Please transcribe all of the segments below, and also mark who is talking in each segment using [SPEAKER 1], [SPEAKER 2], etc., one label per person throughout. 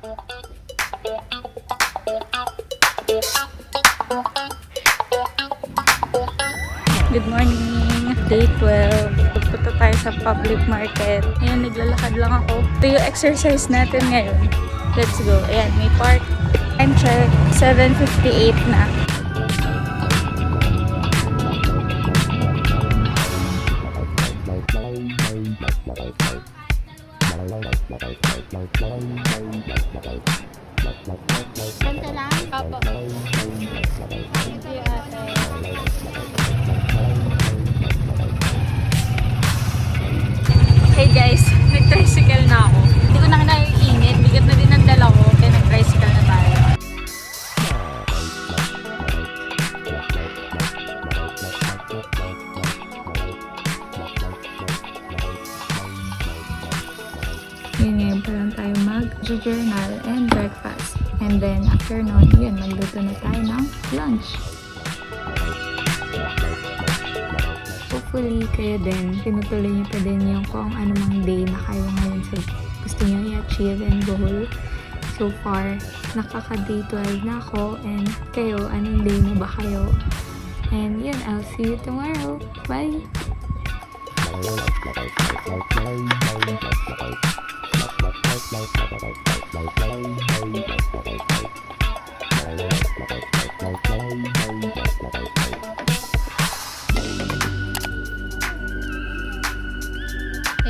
[SPEAKER 1] Good morning! Day 12. Pupunta tayo sa public market. Ayan, naglalakad lang ako. Ito yung exercise natin ngayon. Let's go. Ayan, may park. Time check. 7:58 na.
[SPEAKER 2] Ganda lang? Opo. Ito yung ate.
[SPEAKER 1] Hey guys, nag-tricycle na ako. Hindi ko na kinaiinit. Bigat na din ang dala ko. Kaya nag-tricycle na tayo. Yun, ngayon pa lang tayo mag-journal and breakfast. And then after nun, yun, magluto na tayo ng lunch. Hopefully, kayo din, tinutuloy niyo pa din yung kung ano mang day na kayo ngayon sa gusto niyo i-achieve and goal. So far, nakaka-day 12 na ako, and kayo, anong day na ba kayo? And yun, I'll see you tomorrow. Bye!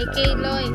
[SPEAKER 2] Hey, Kayloy.